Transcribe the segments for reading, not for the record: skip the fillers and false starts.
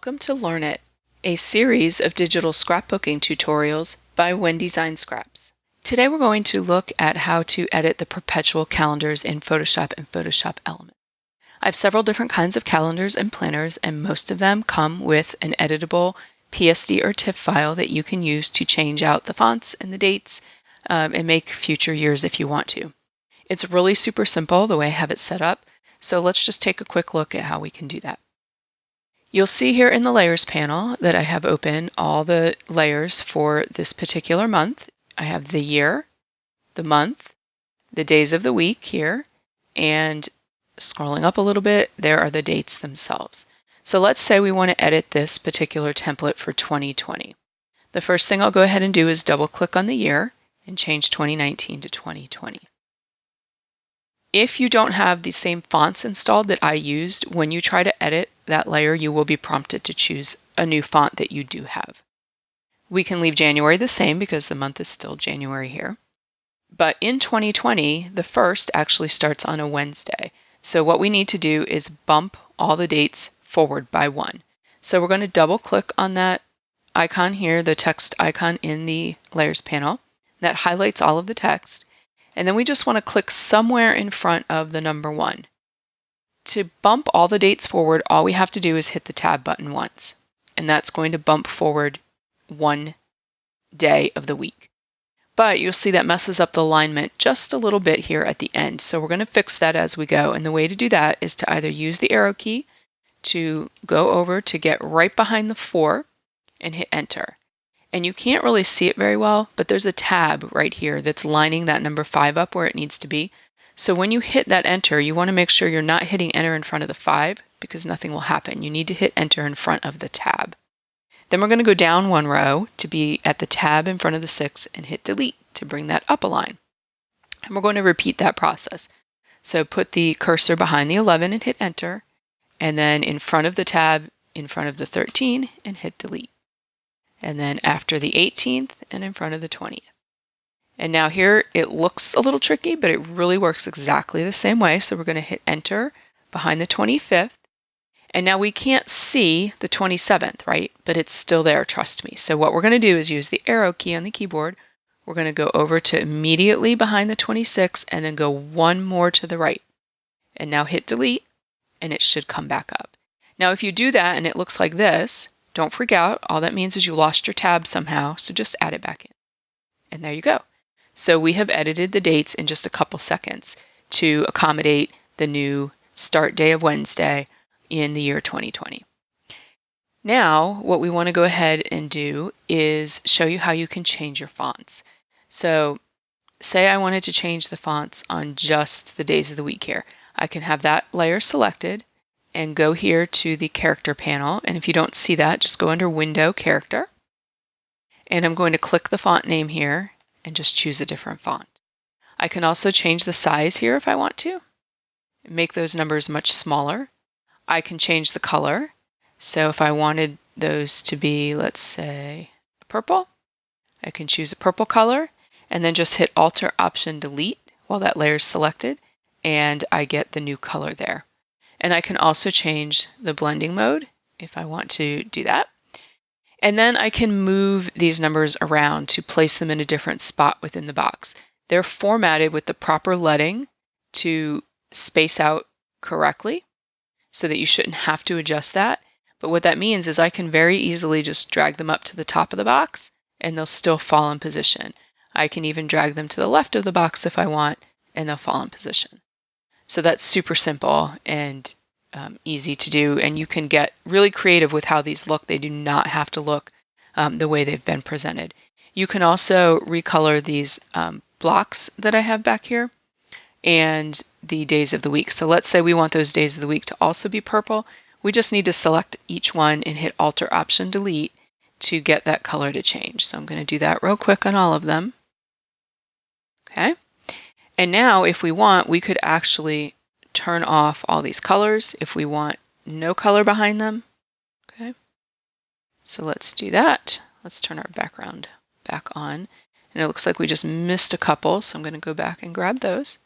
Welcome to Learn It, a series of digital scrapbooking tutorials by Wendyzine Scraps. Today we're going to look at how to edit the Perpetual calendars in Photoshop and Photoshop Elements. I have several different kinds of calendars and planners, and most of them come with an editable PSD or TIFF file that you can use to change out the fonts and the dates and make future years if you want to. It's really super simple the way I have it set up, so let's just take a quick look at how we can do that. You'll see here in the Layers panel that I have open all the layers for this particular month. I have the year, the month, the days of the week here, and scrolling up a little bit, there are the dates themselves. So let's say we want to edit this particular template for 2020. The first thing I'll go ahead and do is double click on the year and change 2019 to 2020. If you don't have the same fonts installed that I used, when you try to edit that layer, you will be prompted to choose a new font that you do have. We can leave January the same because the month is still January here. But in 2020, the 1st actually starts on a Wednesday. So what we need to do is bump all the dates forward by 1. So we're going to double click on that icon here, the text icon in the Layers panel. That highlights all of the text. And then we just want to click somewhere in front of the number 1. To bump all the dates forward, all we have to do is hit the tab button once. And that's going to bump forward 1 day of the week. But you'll see that messes up the alignment just a little bit here at the end. So we're going to fix that as we go. And the way to do that is to either use the arrow key to go over to get right behind the 4 and hit enter. And you can't really see it very well, but there's a tab right here that's lining that number 5 up where it needs to be. So when you hit that enter, you want to make sure you're not hitting enter in front of the 5 because nothing will happen. You need to hit enter in front of the tab. Then we're going to go down 1 row to be at the tab in front of the 6 and hit delete to bring that up a line. And we're going to repeat that process. So put the cursor behind the 11 and hit enter, and then in front of the tab in front of the 13 and hit delete. And then after the 18th and in front of the 20th. And now here it looks a little tricky, but it really works exactly the same way. So we're going to hit enter behind the 25th. And now we can't see the 27th, right? But it's still there, trust me. So what we're going to do is use the arrow key on the keyboard. We're going to go over to immediately behind the 26th and then go 1 more to the right. And now hit delete and it should come back up. Now if you do that and it looks like this, don't freak out. All that means is you lost your tab somehow, so just add it back in. And there you go. So we have edited the dates in just a couple seconds to accommodate the new start day of Wednesday in the year 2020. Now, what we want to go ahead and do is show you how you can change your fonts. So say I wanted to change the fonts on just the days of the week here. I can have that layer selected and go here to the character panel. And if you don't see that, just go under Window, Character. And I'm going to click the font name here and just choose a different font. I can also change the size here if I want to, make those numbers much smaller. I can change the color. So if I wanted those to be, let's say, purple, I can choose a purple color and then just hit Alt Option Delete while that layer is selected, and I get the new color there. And I can also change the blending mode if I want to do that. And then I can move these numbers around to place them in a different spot within the box. They're formatted with the proper leading to space out correctly so that you shouldn't have to adjust that. But what that means is I can very easily just drag them up to the top of the box and they'll still fall in position. I can even drag them to the left of the box if I want and they'll fall in position. So that's super simple and easy to do, and you can get really creative with how these look. They do not have to look the way they've been presented. You can also recolor these blocks that I have back here and the days of the week. So let's say we want those days of the week to also be purple. We just need to select each one and hit Alt Option Delete to get that color to change. So I'm going to do that real quick on all of them. Okay. And now if we want, we could actually turn off all these colors if we want no color behind them. Okay. So let's do that. Let's turn our background back on. And it looks like we just missed a couple, so I'm going to go back and grab those.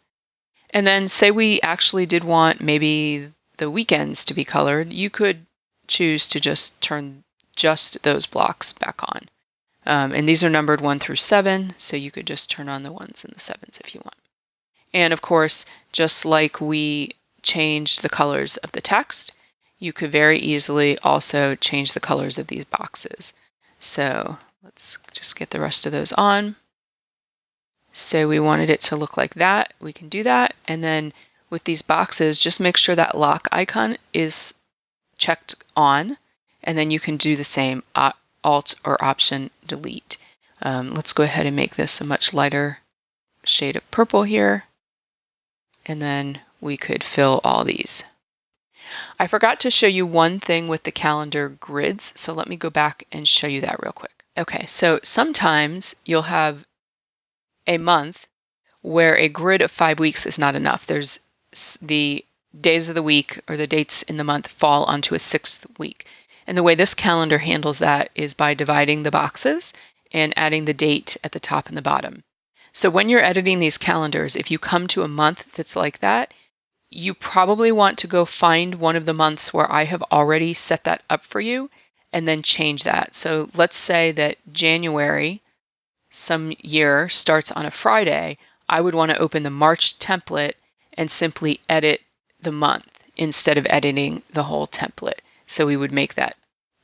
And then say we actually did want maybe the weekends to be colored. You could choose to just turn just those blocks back on. And these are numbered 1 through 7, so you could just turn on the 1s and the 7s if you want. And of course, just like we changed the colors of the text, you could very easily also change the colors of these boxes. So let's just get the rest of those on. So we wanted it to look like that. We can do that. And then with these boxes, just make sure that lock icon is checked on. And then you can do the same, Alt or Option Delete. Let's go ahead and make this a much lighter shade of purple here. And then we could fill all these. I forgot to show you one thing with the calendar grids, so let me go back and show you that real quick. Okay, so sometimes you'll have a month where a grid of 5 weeks is not enough. There's the days of the week or the dates in the month fall onto a 6th week. And the way this calendar handles that is by dividing the boxes and adding the date at the top and the bottom. So when you're editing these calendars, if you come to a month that's like that, you probably want to go find one of the months where I have already set that up for you and then change that. So let's say that January some year starts on a Friday. I would want to open the March template and simply edit the month instead of editing the whole template. So we would make that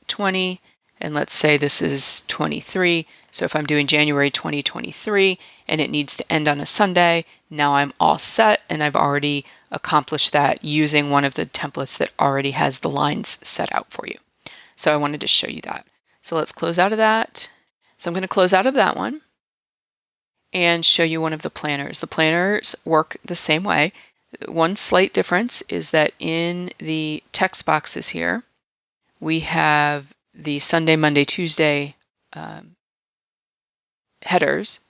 20, and let's say this is 23. So if I'm doing January 2023 and it needs to end on a Sunday, now I'm all set and I've already accomplished that using one of the templates that already has the lines set out for you. So I wanted to show you that. So let's close out of that. So I'm going to close out of that one and show you one of the planners. The planners work the same way. One slight difference is that in the text boxes here, we have the Sunday, Monday, Tuesday headers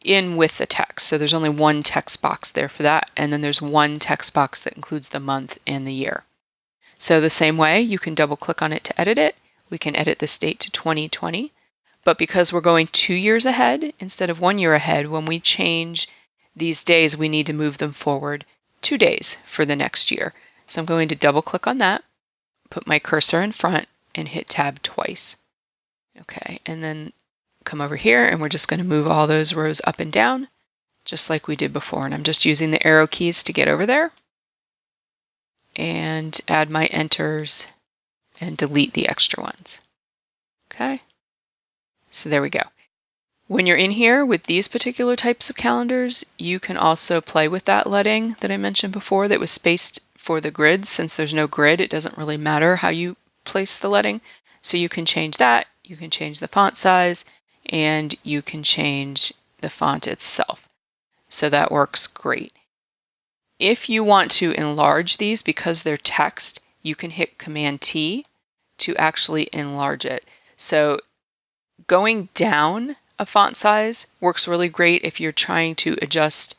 in with the text. So there's only one text box there for that. And then there's one text box that includes the month and the year. So the same way, you can double click on it to edit it. We can edit this date to 2020. But because we're going 2 years ahead instead of 1 year ahead, when we change these days, we need to move them forward 2 days for the next year. So I'm going to double click on that, put my cursor in front, and hit Tab twice. Okay, and then come over here, and we're just going to move all those rows up and down, just like we did before. And I'm just using the arrow keys to get over there, and add my enters, and delete the extra ones. Okay, so there we go. When you're in here with these particular types of calendars, you can also play with that leading that I mentioned before that was spaced for the grid. Since there's no grid, it doesn't really matter how you place the leading. So you can change that, you can change the font size, and you can change the font itself. So that works great. If you want to enlarge these because they're text, you can hit Command T to actually enlarge it. So going down a font size works really great if you're trying to adjust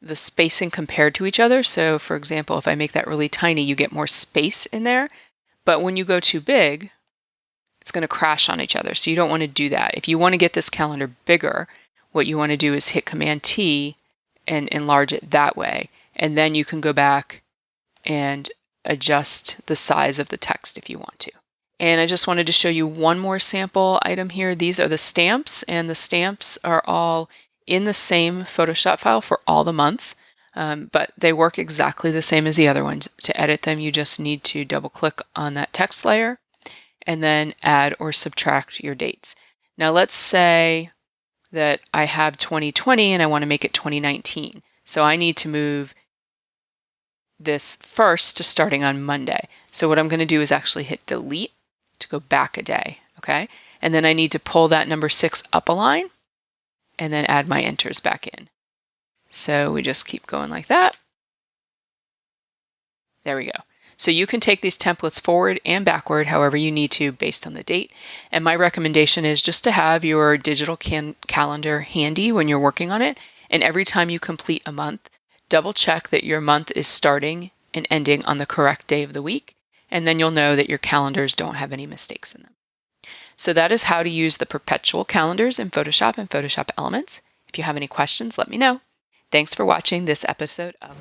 the spacing compared to each other. So for example, if I make that really tiny, you get more space in there. But when you go too big, it's going to crash on each other. So you don't want to do that. If you want to get this calendar bigger, what you want to do is hit Command T and enlarge it that way. And then you can go back and adjust the size of the text if you want to. And I just wanted to show you one more sample item here. These are the stamps, and the stamps are all in the same Photoshop file for all the months, but they work exactly the same as the other ones. To edit them, you just need to double click on that text layer and then add or subtract your dates. Now let's say that I have 2020 and I want to make it 2019. So I need to move this first to starting on Monday. So what I'm going to do is actually hit delete to go back a day, okay? And then I need to pull that number 6 up a line and then add my enters back in. So we just keep going like that. There we go. So you can take these templates forward and backward however you need to based on the date. And my recommendation is just to have your digital calendar handy when you're working on it. And every time you complete a month, double check that your month is starting and ending on the correct day of the week. And then you'll know that your calendars don't have any mistakes in them. So that is how to use the perpetual calendars in Photoshop and Photoshop Elements. If you have any questions, let me know. Thanks for watching this episode of